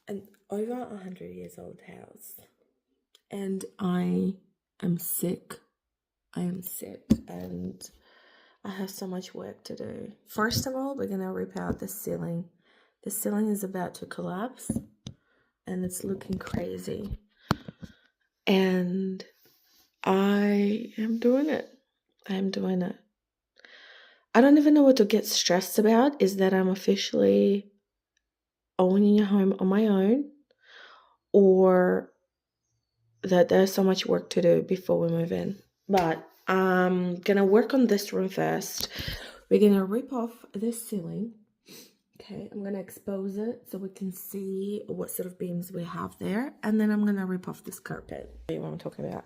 an over 100 years old house, and I am sick. I am sick, and I have so much work to do. First of all, we're gonna rip out the ceiling. The ceiling is about to collapse, and it's looking crazy. And I am doing it. I am doing it. I don't even know what to get stressed about, is that I'm officially owning a home on my own, or that there's so much work to do before we move in. But I'm gonna work on this room first. We're gonna rip off this ceiling. Okay, I'm gonna expose it so we can see what sort of beams we have there, and then I'm gonna rip off this carpet. You know what I'm talking about?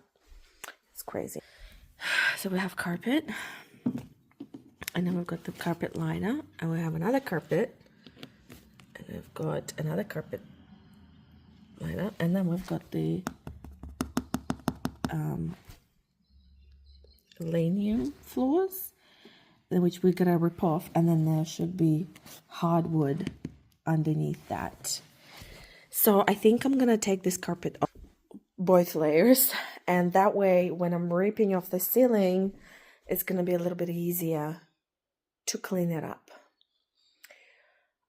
It's crazy. So we have carpet, and then we've got the carpet liner, and we have another carpet, and we've got another carpet liner, and then we've got the linoleum floors, which we're gonna rip off, and then there should be hardwood underneath that. So I think I'm gonna take this carpet off both layers, and that way when I'm ripping off the ceiling, it's gonna be a little bit easier to clean it up.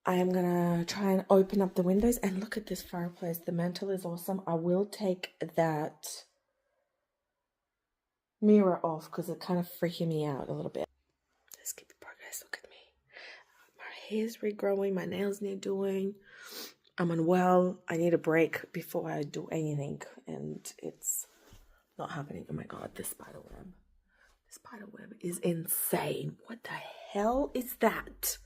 I am gonna try and open up the windows, and look at this fireplace. The mantle is awesome. I will take that mirror off because it's kind of freaking me out a little bit. Let's keep the progress. Look at me. My hair's regrowing. My nails need doing. I'm unwell. I need a break before I do anything, and it's not happening. Oh my god, this spider web. The spider web is insane. What the hell is that?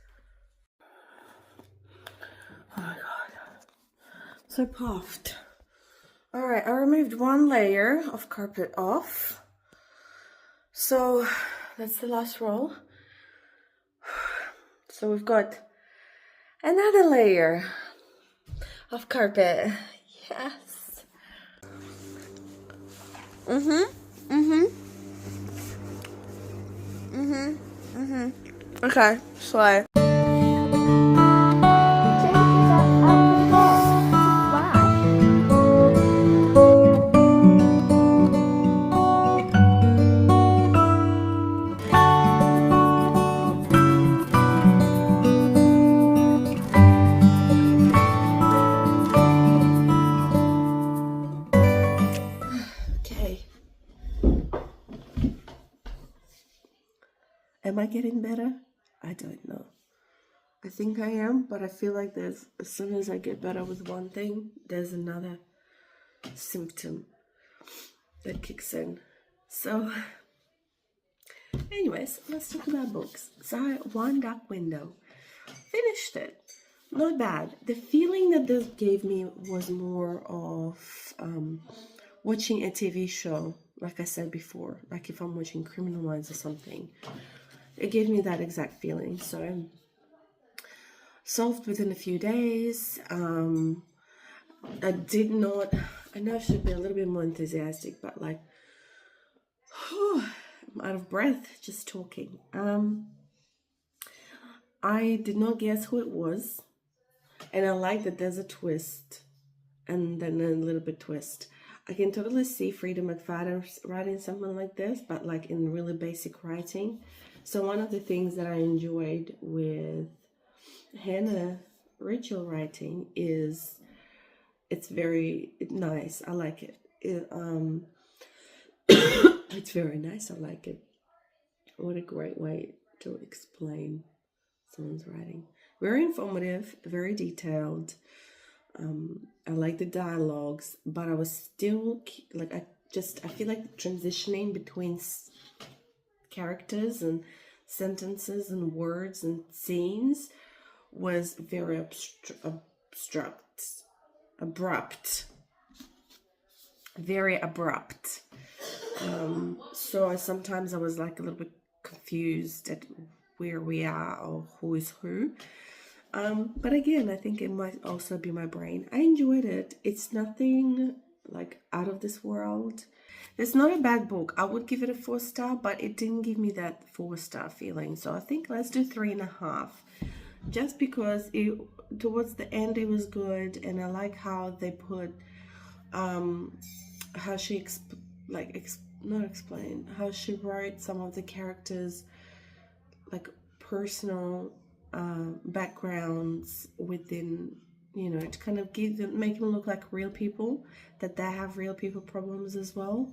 Oh my god. So puffed. Alright, I removed one layer of carpet off. So that's the last roll. So we've got another layer of carpet. Yes. Okay, so am I getting better? I don't know. I think I am, but I feel like as soon as I get better with one thing, there's another symptom that kicks in. So, anyways, let's talk about books. So, One Dark Window. Finished it. Not bad. The feeling that this gave me was more of watching a TV show, like I said before, like if I'm watching Criminal Minds or something. It gave me that exact feeling. So solved within a few days. I did not, I know I should be a little bit more enthusiastic, but like, I'm out of breath just talking. I did not guess who it was, and I like that there's a twist and then a little bit twist. I can totally see Frida McFadden writing something like this, but like in really basic writing. So one of the things that I enjoyed with Hannah Rachel writing is it's very nice. I like it. It's very nice. I like it. What a great way to explain someone's writing. Very informative, very detailed. I like the dialogues, but I was still like I feel like transitioning between characters and sentences and words and scenes was very abrupt, very abrupt. So sometimes I was like a little bit confused at where we are or who is who. But again, I think it might also be my brain. I enjoyed it. It's nothing like out of this world. It's not a bad book. I would give it a 4-star, but it didn't give me that 4-star feeling. So I think let's do 3.5. Just because towards the end it was good, and I like how they put how she not explain, how she wrote some of the characters like personal backgrounds within, you know, to kind of give them, make them look like real people, that they have real people problems as well.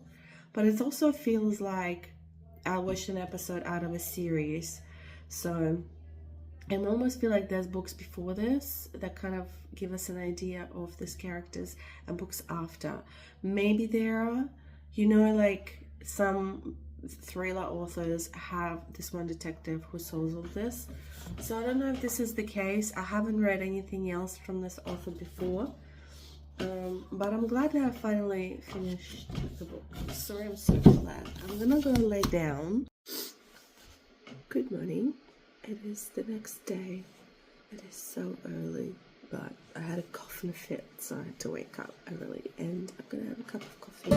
But it also feels like I watched an episode out of a series, so I almost feel like there's books before this that kind of give us an idea of these characters, and books after. Maybe there are, you know, like some thriller authors have this one detective who solves all this. So I don't know if this is the case. I haven't read anything else from this author before. But I'm glad that I finally finished the book. Sorry, I'm so glad. I'm gonna go lay down. Good morning. It is the next day. It is so early, but I had a cough and a fit, so I had to wake up early, and I'm gonna have a cup of coffee.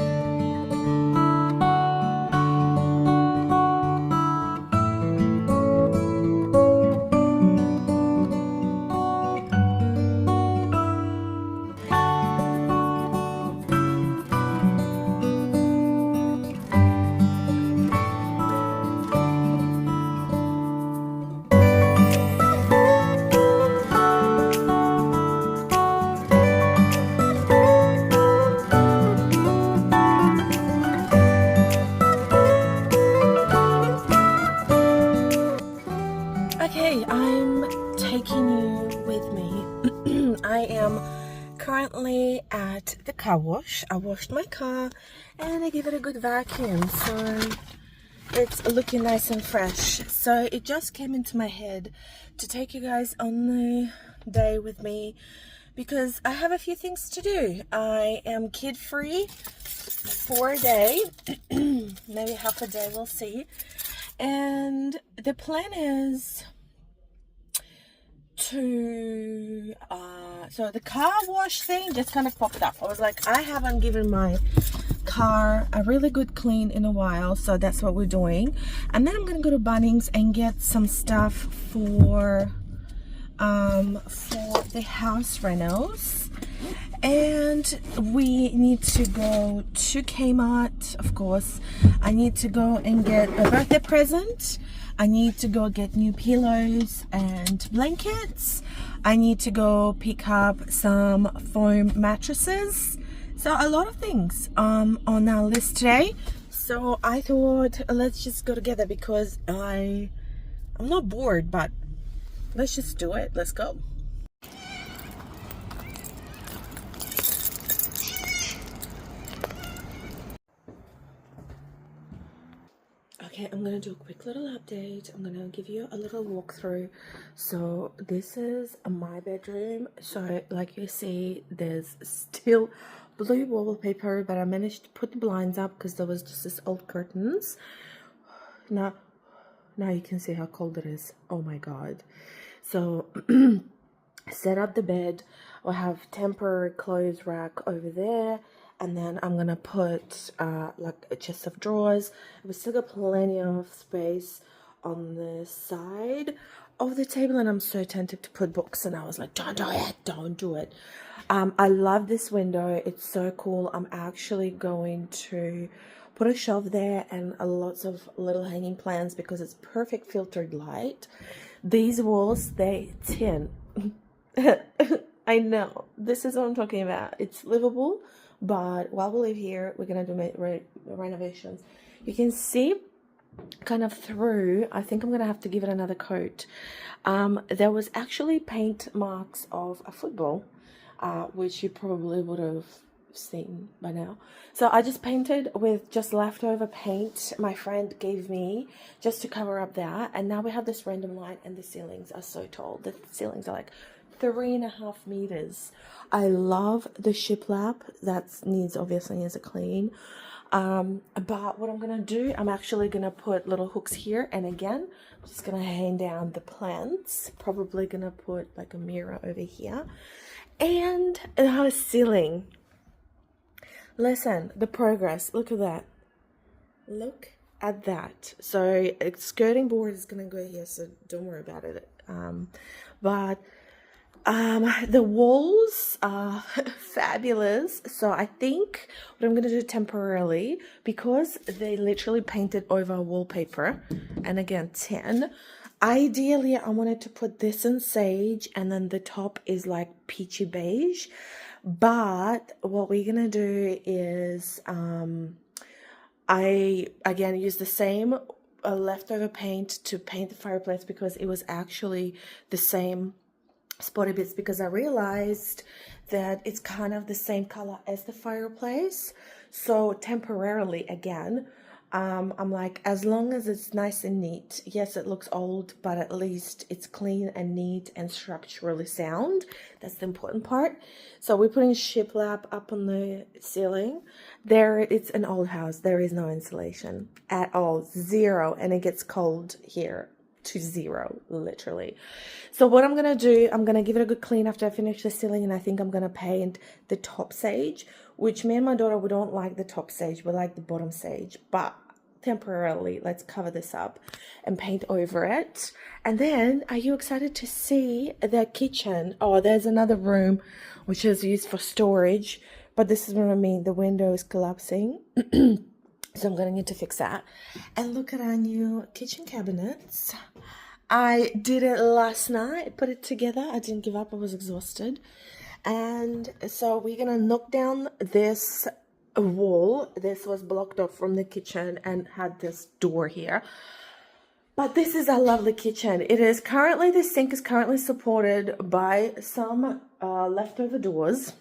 Okay, I'm taking you with me. I am currently at the car wash. I washed my car and I gave it a good vacuum, so it's looking nice and fresh. So it just came into my head to take you guys on the day with me because I have a few things to do. I am kid free for a day, maybe half a day, we'll see. And the plan is to so the car wash thing just kind of popped up. I was like, I haven't given my car a really good clean in a while, so that's what we're doing. And then I'm gonna go to Bunnings and get some stuff for the house renos. And we need to go to Kmart, of course. I need to go and get a birthday present. I need to go get new pillows and blankets. I need to go pick up some foam mattresses. So a lot of things on our list today. So I thought let's just go together because I'm not bored, but let's just do it. Let's go. Okay, I'm gonna do a quick little update. I'm gonna give you a little walkthrough. So this is my bedroom. So like you see, there's still blue wallpaper, but I managed to put the blinds up because there was just this old curtains. Now you can see how cold it is. Oh my god. So set up the bed. I'll have temporary clothes rack over there, and then I'm gonna put like a chest of drawers. We still got plenty of space on the side of the table, and I'm so tempted to put books, and I was like, don't do it. I love this window. It's so cool. I'm actually going to put a shelf there and lots of little hanging plants because it's perfect filtered light. These walls, they tin. I know, this is what I'm talking about. It's livable, but while we live here, we're gonna do renovations. You can see kind of through. I think I'm gonna have to give it another coat. There was actually paint marks of a football, which you probably would have seen by now. So I just painted with just leftover paint my friend gave me just to cover up that, and now we have this random light, and the ceilings are so tall. The ceilings are like 3.5 meters. I love the shiplap. That obviously needs a clean. But what I'm gonna do, I'm actually gonna put little hooks here, and again, I'm just gonna hang down the plants. Probably gonna put like a mirror over here, and our ceiling. Listen, the progress. Look at that. Look at that. So skirting board is gonna go here, so don't worry about it. But The walls are fabulous. So I think what I'm going to do temporarily, because they literally painted over wallpaper, and again, 10. Ideally, I wanted to put this in sage, and then the top is like peachy beige. But what we're going to do is I again use the same leftover paint to paint the fireplace, because it was actually the same spotty bits, because I realized that it's kind of the same color as the fireplace. So temporarily, again, I'm like, as long as it's nice and neat. Yes, it looks old, but at least it's clean and neat and structurally sound. That's the important part. So we're putting shiplap up on the ceiling. There, it's an old house. There is no insulation at all, zero, and it gets cold here to zero, literally. So what I'm gonna do, I'm gonna give it a good clean after I finish the ceiling, and I think I'm gonna paint the top sage, which me and my daughter, we don't like the top sage, we like the bottom sage, but temporarily let's cover this up and paint over it. And then, are you excited to see the kitchen? Oh, there's another room which is used for storage, but this is what I mean, the window is collapsing. So I'm going to need to fix that. And look at our new kitchen cabinets. I did it last night, put it together. I didn't give up, I was exhausted. And so we're going to knock down this wall. This was blocked off from the kitchen and had this door here. But this is a lovely kitchen. It is currently, the sink is currently supported by some leftover doors.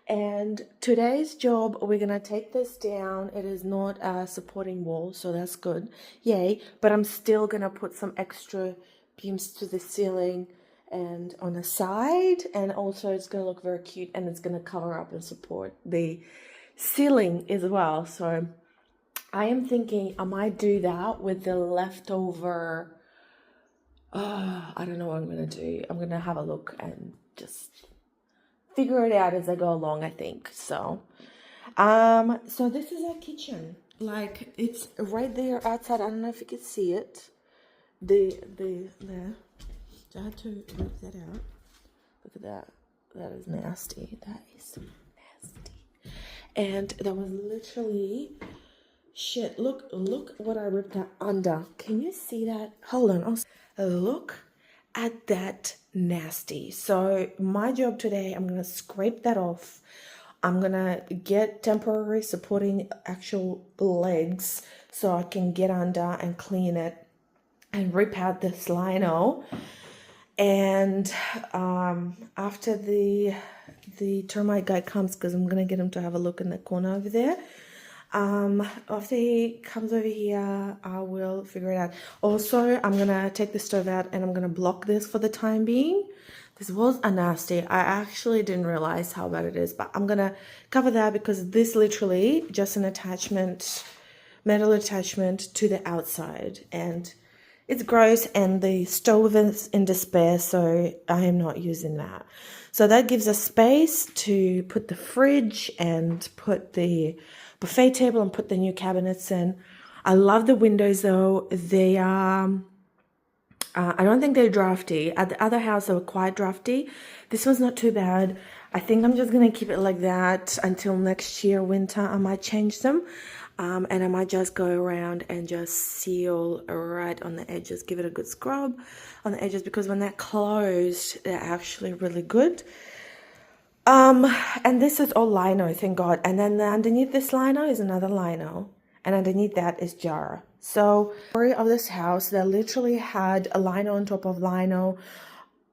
And today's job, we're going to take this down. It is not a supporting wall, so that's good. Yay. But I'm still going to put some extra beams to the ceiling and on the side. And also it's going to look very cute, and it's going to cover up and support the ceiling as well. So I am thinking I might do that with the leftover. I don't know what I'm going to do. I'm going to have a look and just figure it out as I go along, I think. So so this is our kitchen. Like, it's right there outside. I don't know if you can see it. The I had to rip that out. Look at that. That is nasty. That is nasty. And that was literally shit. Look what I ripped out under. Can you see that? Hold on. Look at that nasty. So my job today, I'm gonna scrape that off. I'm gonna get temporary supporting actual legs so I can get under and clean it and rip out this lino. And after the termite guy comes, because I'm gonna get him to have a look in the corner over there, after he comes over here, I will figure it out. Also, I'm gonna take the stove out and I'm gonna block this for the time being. This was a nasty. I actually didn't realize how bad it is, but I'm gonna cover that because this literally just an attachment, metal attachment to the outside, and it's gross, and the stove is in despair, so I am not using that. So that gives us space to put the fridge and put the buffet table and put the new cabinets in. I love the windows though. They are, I don't think they're drafty. At the other house, they were quite drafty. This one's not too bad. I think I'm just going to keep it like that until next year, winter. I might change them. And I might just go around and just seal right on the edges, give it a good scrub on the edges, because when they're closed, they're actually really good. And this is all lino, thank God. And then underneath this lino is another lino, and underneath that is Jara. So, story of this house, they literally had a lino on top of lino,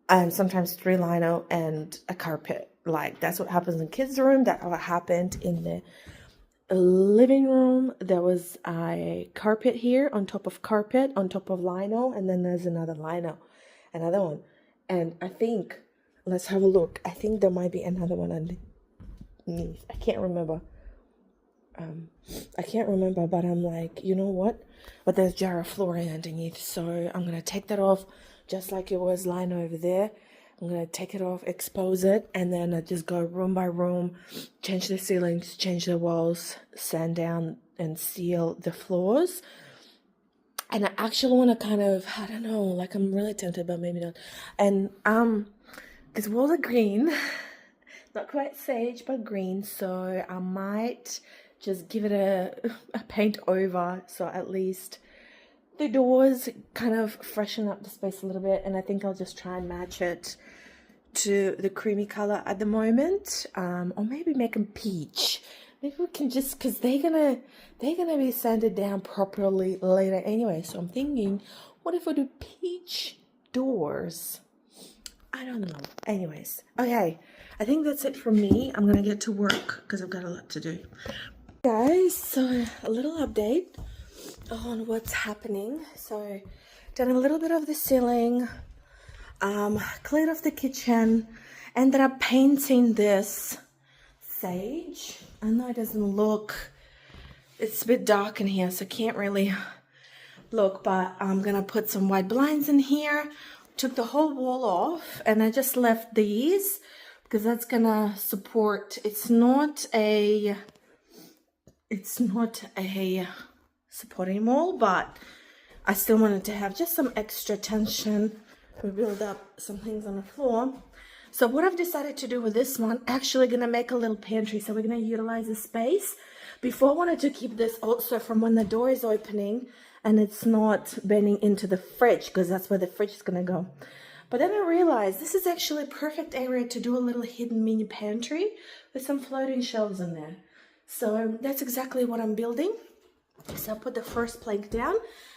and sometimes 3 lino and a carpet. Like, that's what happens in kids' room. That's what happened in the living room. There was a carpet here on top of carpet on top of lino, and then there's another lino, another one. And I think, let's have a look. I think there might be another one underneath. I can't remember. But I'm like, you know what? But there's jar of flooring underneath, so I'm gonna take that off, just like it was lino over there. I'm going to take it off, expose it, and then I just go room by room, change the ceilings, change the walls, sand down and seal the floors. And I actually want to kind of, I don't know, like I'm really tempted, but maybe not. And These walls are green, not quite sage, but green. So I might just give it a paint over, so at least the doors kind of freshen up the space a little bit. And I think I'll just try and match it to the creamy color at the moment, or maybe make them peach. Maybe we can just, because they're gonna be sanded down properly later anyway. So I'm thinking, what if we do peach doors? I don't know. Anyways, okay, I think that's it for me. I'm gonna get to work because I've got a lot to do. Guys, so a little update on what's happening. So done a little bit of the ceiling, cleared off the kitchen, ended up painting this sage. I know it doesn't look, it's a bit dark in here, so I can't really look, but I'm gonna put some white blinds in here. Took the whole wall off and I just left these because that's gonna support, it's not a supporting wall, but I still wanted to have just some extra tension. We build up some things on the floor. So what I've decided to do with this one, actually gonna make a little pantry. So we're gonna utilize the space. Before I wanted to keep this also from when the door is opening and it's not bending into the fridge, because that's where the fridge is gonna go. But then I realized this is actually a perfect area to do a little hidden mini pantry with some floating shelves in there. So that's exactly what I'm building. So I put the first plank down,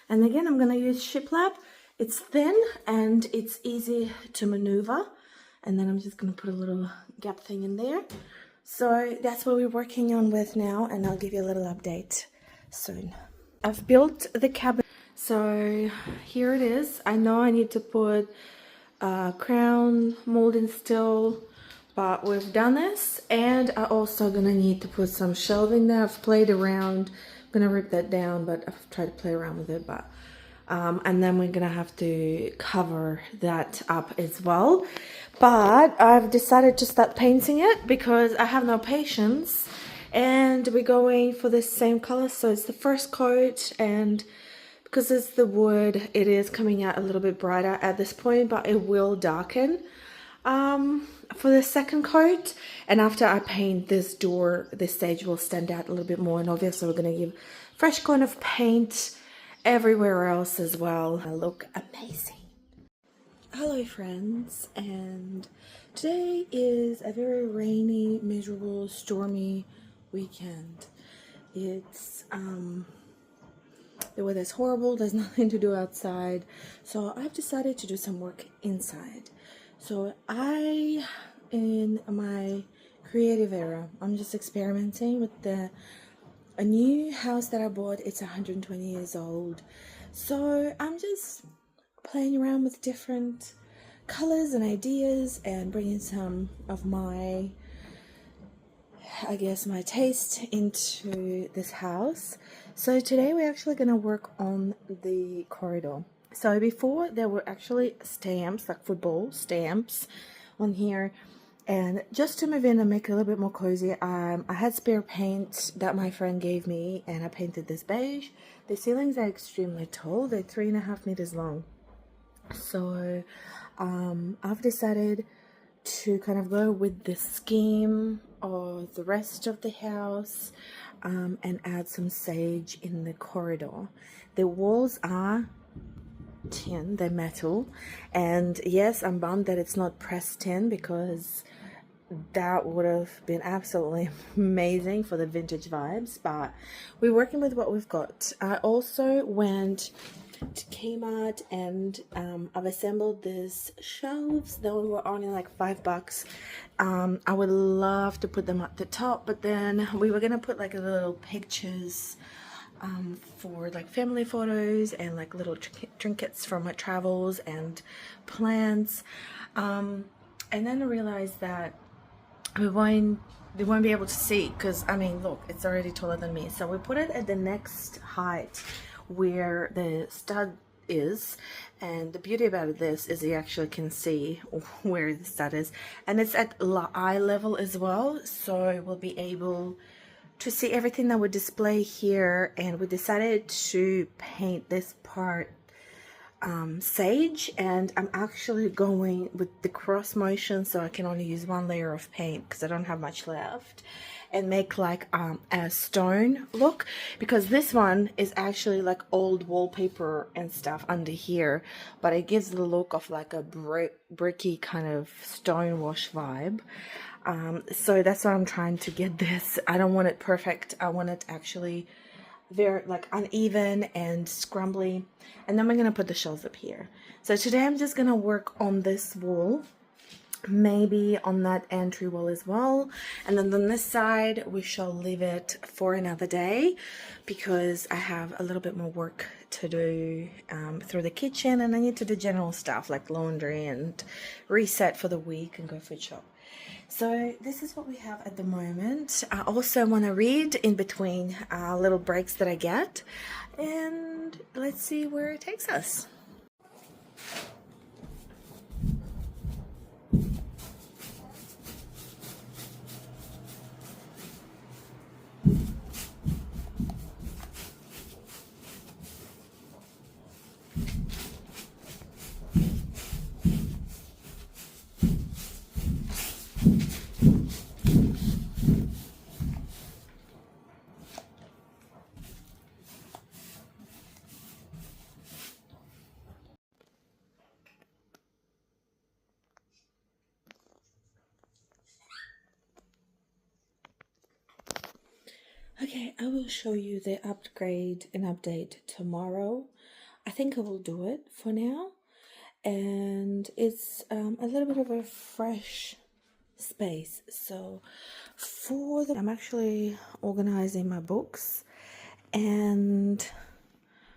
and again I'm gonna use shiplap. It's thin and it's easy to maneuver. And then I'm just gonna put a little gap thing in there. So that's what we're working on with now, and I'll give you a little update soon. I've built the cabinet. So here it is. I know I need to put crown molding still, but we've done this. And I also gonna need to put some shelving there. I've played around. I'm gonna rip that down, but I've tried to play around with it, but and then we're gonna have to cover that up as well. But I've decided to start painting it because I have no patience, and we're going for the same color. So it's the first coat, and because it's the wood, it is coming out a little bit brighter at this point, but it will darken for the second coat. And after I paint this door, this stage will stand out a little bit more, and obviously we're going to give fresh coat of paint everywhere else as well. I look amazing. Hello friends, and today is a very rainy, miserable, stormy weekend. It's the weather's horrible, there's nothing to do outside, so I've decided to do some work inside. So in my creative era, I'm just experimenting with a new house that I bought. It's 120 years old, so I'm just playing around with different colors and ideas and bringing some of my, I guess, my taste into this house. So today we're actually going to work on the corridor. So before there were actually stamps, like football stamps on here, and just to move in and make it a little bit more cozy, I had spare paint that my friend gave me, and I painted this beige. The ceilings are extremely tall, they're 3.5 meters long. So I've decided to kind of go with the scheme of the rest of the house, and add some sage in the corridor. The walls are tin, they're metal, and yes, I'm bummed that it's not pressed tin because that would have been absolutely amazing for the vintage vibes, but we're working with what we've got. I also went to Kmart and I've assembled these shelves that were only like $5. I would love to put them at the top, but then we were gonna put like a little pictures for like family photos and like little trinkets from my travels and plants, and then I realized that they won't be able to see, because I mean, look, it's already taller than me. So we put it at the next height where the stud is, and the beauty about this is you actually can see where the stud is, and it's at eye level as well, so we'll be able to see everything that we display here. And we decided to paint this part sage, and I'm actually going with the cross motion so I can only use one layer of paint because I don't have much left, and make like a stone look, because this one is actually like old wallpaper and stuff under here, but it gives the look of like a bricky kind of stone wash vibe. So that's why I'm trying to get this. I don't want it perfect. I want it actually very like uneven and scrumbly. And then we're gonna put the shells up here. So today I'm just gonna work on this wall, maybe on that entry wall as well, and then on this side we shall leave it for another day because I have a little bit more work to do through the kitchen, and I need to do general stuff like laundry and reset for the week and go food shop. So this is what we have at the moment. I also want to read in between little breaks that I get, and let's see where it takes us. Okay, I will show you the upgrade and update tomorrow. I think I will do it for now. And it's a little bit of a fresh space. So I'm actually organizing my books, and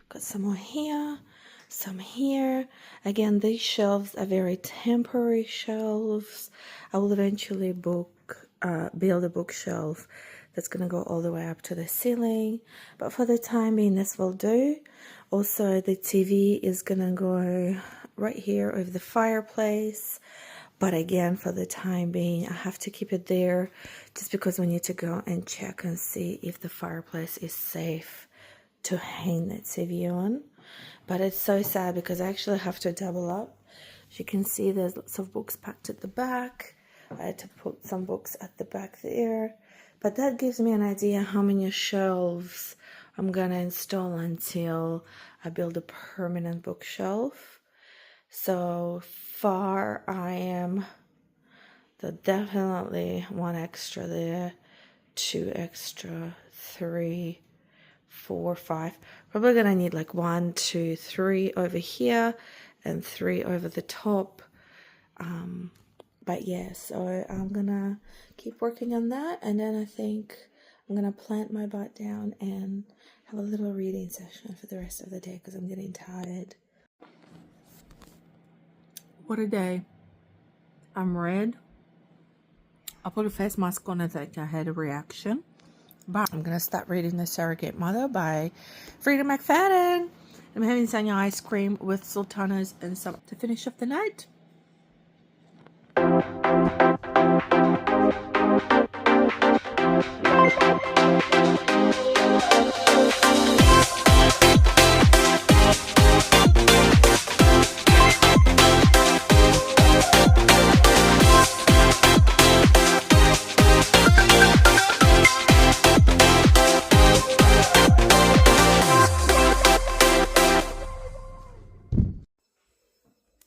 got some more here, some here. Again, these shelves are very temporary shelves. I will eventually build a bookshelf that's gonna go all the way up to the ceiling, but for the time being this will do. Also, the TV is gonna go right here over the fireplace, but again, for the time being I have to keep it there just because we need to go and check and see if the fireplace is safe to hang that TV on. But it's so sad because I actually have to double up. As you can see, there's lots of books packed at the back. I had to put some books at the back there, but that gives me an idea how many shelves I'm gonna install until I build a permanent bookshelf. So far I am definitely one extra there, two extra, 3, 4, 5. Probably gonna need like 1, 2, 3 over here and 3 over the top. But yeah, so I'm gonna keep working on that, and then I think I'm gonna plant my butt down and have a little reading session for the rest of the day because I'm getting tired. What a day. I'm red. I put a face mask on. I think I had a reaction. But I'm going to start reading The Surrogate Mother by Frida McFadden. I'm having some ice cream with sultanas and some to finish off the night.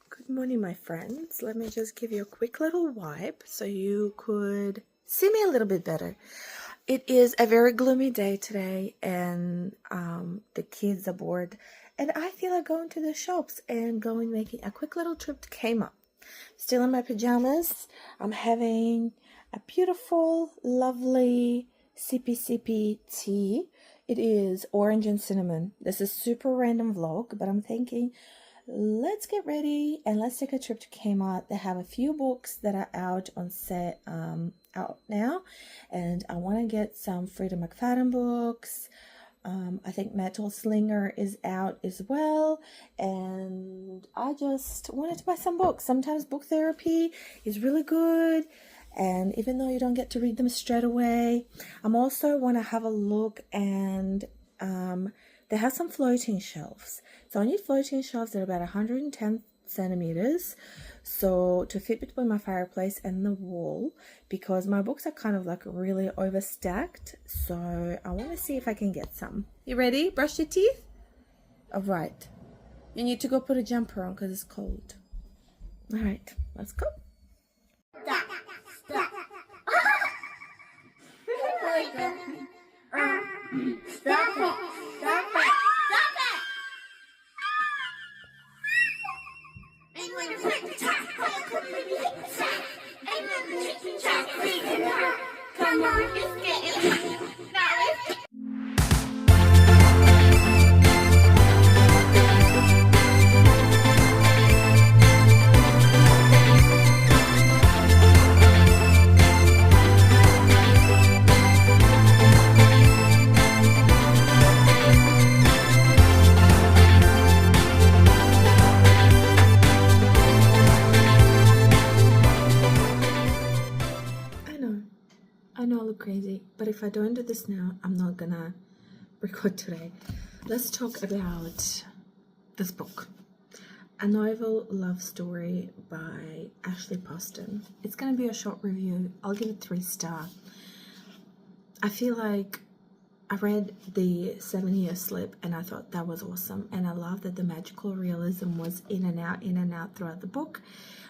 Good morning, my friends. Let me just give you a quick little wipe so you could see me a little bit better. It is a very gloomy day today, and the kids are bored, and I feel like going to the shops and making a quick little trip to Kmart. Still in my pajamas. I'm having a beautiful, lovely sippy tea. It is orange and cinnamon. This is super random vlog, but I'm thinking let's get ready and let's take a trip to Kmart. They have a few books that are out on set out now, and I want to get some Frida McFadden books. I think Metal Slinger is out as well, and I just wanted to buy some books. Sometimes book therapy is really good, and even though you don't get to read them straight away, I'm also want to have a look and they have some floating shelves. So I need floating shelves that are about 110 centimeters, so to fit between my fireplace and the wall, because my books are kind of like really overstacked. So I want to see if I can get some. You ready? Brush your teeth. All right. You need to go put a jumper on because it's cold. All right, let's go. Stop. Stop. Stop it. Stop it. Come on, it's getting I know I look crazy, but if I don't do this now, I'm not gonna record today. Let's talk about this book. A Novel Love Story by Ashley Poston. It's gonna be a short review. I'll give it 3 stars. I feel like I read the 7-Year Slip and I thought that was awesome, and I love that the magical realism was in and out throughout the book.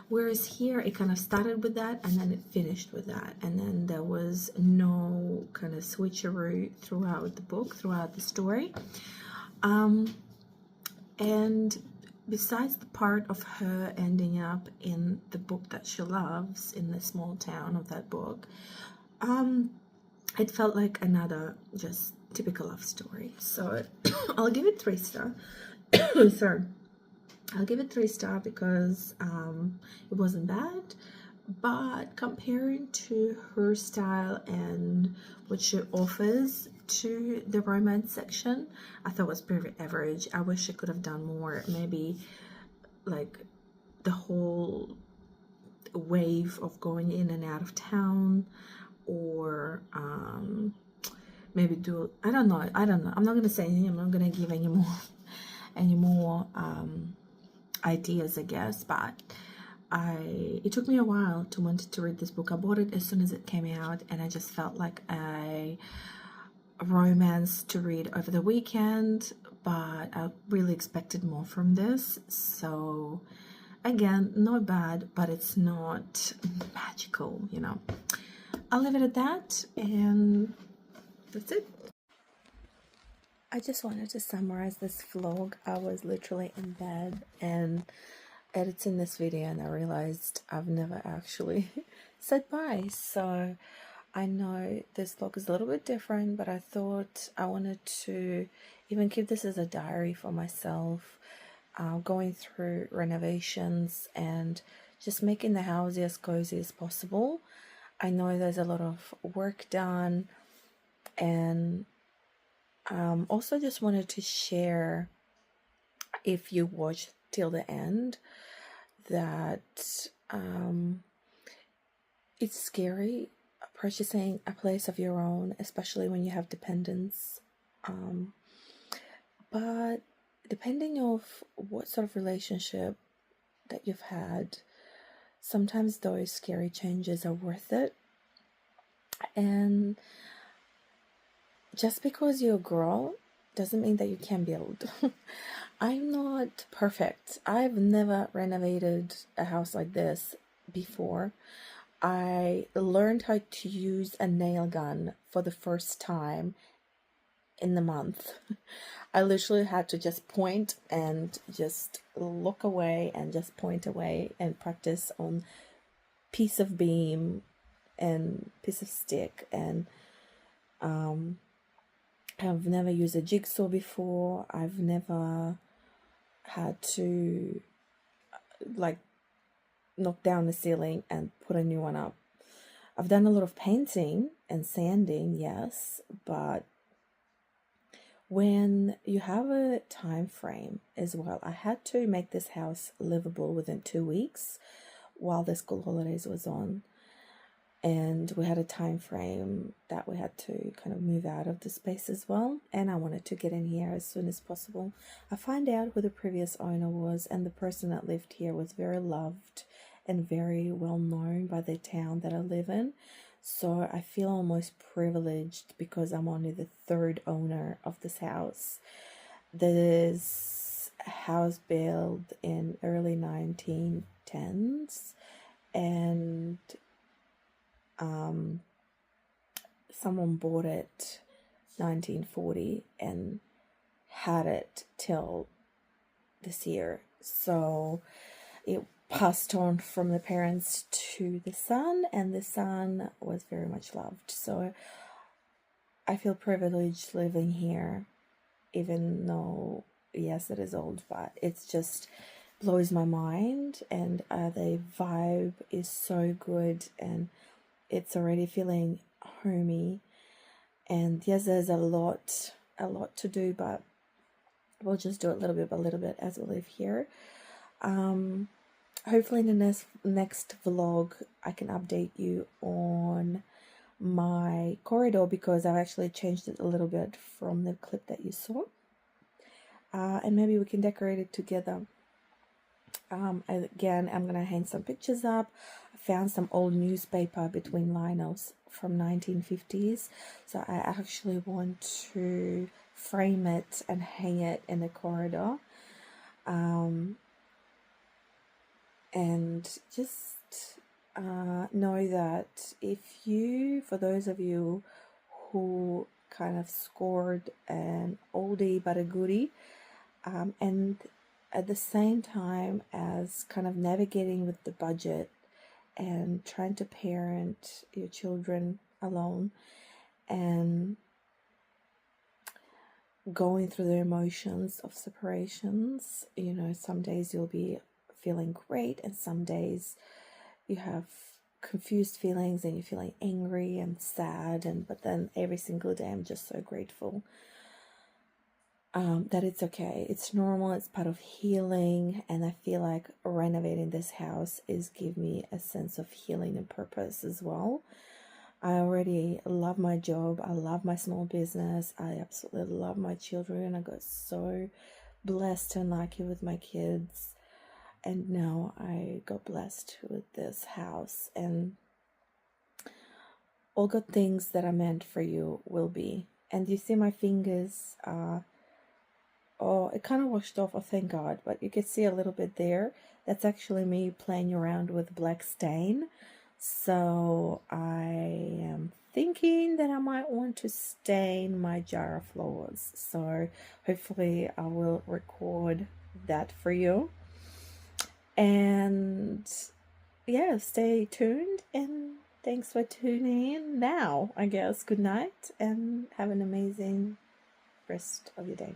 Whereas here it kind of started with that and then it finished with that, and then there was no kind of switcheroo throughout the book, throughout the story. And besides the part of her ending up in the book that she loves in the small town of that book, it felt like another just typical love story. So I'll give it 3 stars. Sorry. I'll give it 3 stars because it wasn't bad, but comparing to her style and what she offers to the romance section, I thought was pretty average. I wish she could have done more, maybe like the whole wave of going in and out of town, or maybe do, I don't know, I'm not gonna say anything. I'm not gonna give any more ideas, I guess, but it took me a while to want to read this book. I bought it as soon as it came out, and I just felt like a romance to read over the weekend, but I really expected more from this. So again, not bad, but it's not magical, you know. I'll leave it at that, and that's it. I just wanted to summarize this vlog. I was literally in bed and editing this video, and I realized I've never actually said bye. So I know this vlog is a little bit different, but I thought I wanted to even keep this as a diary for myself, going through renovations and just making the house as cozy as possible. I know there's a lot of work done, and also just wanted to share, if you watch till the end, that it's scary purchasing a place of your own, especially when you have dependents, but depending on what sort of relationship that you've had, sometimes those scary changes are worth it. And just because you're a girl doesn't mean that you can build. I'm not perfect. I've never renovated a house like this before. I learned how to use a nail gun for the first time in the month. I literally had to just point and just look away and just point away and practice on piece of beam and piece of stick, and I've never used a jigsaw before. I've never had to like knock down the ceiling and put a new one up. I've done a lot of painting and sanding, yes, but when you have a time frame as well, I had to make this house livable within 2 weeks while the school holidays was on. and we had a time frame that we had to kind of move out of the space as well, and I wanted to get in here as soon as possible. I find out who the previous owner was, and the person that lived here was very loved and very well known by the town that I live in. So I feel almost privileged because I'm only the third owner of this house. This house built in early 1910s, and someone bought it 1940 and had it till this year. So it passed on from the parents to the son, and the son was very much loved. So I feel privileged living here, even though, yes, it is old, but it's just blows my mind, and the vibe is so good, and it's already feeling homey. And yes, there's a lot to do, but we'll just do it little bit by little bit as we live here. Hopefully in the next vlog I can update you on my corridor, because I've actually changed it a little bit from the clip that you saw, and maybe we can decorate it together. Again, I'm gonna hang some pictures up. I found some old newspaper between linels from 1950s, so I actually want to frame it and hang it in the corridor, and just know that for those of you who kind of scored an oldie but a goodie, and at the same time as kind of navigating with the budget and trying to parent your children alone and going through the emotions of separations, some days you'll be feeling great, and some days you have confused feelings and you're feeling angry and sad, but then every single day I'm just so grateful that it's okay. It's normal. It's part of healing, and I feel like renovating this house is give me a sense of healing and purpose as well. I already love my job. I love my small business. I absolutely love my children. I got so blessed and lucky with my kids, and now I got blessed with this house, and all good things that are meant for you will be. And you see my fingers oh, it kind of washed off, oh thank God, but you can see a little bit there. That's actually me playing around with black stain. So I am thinking that I might want to stain my jar of flowers. So hopefully I will record that for you. And yeah, stay tuned, and thanks for tuning in now, I guess. Good night, and have an amazing rest of your day.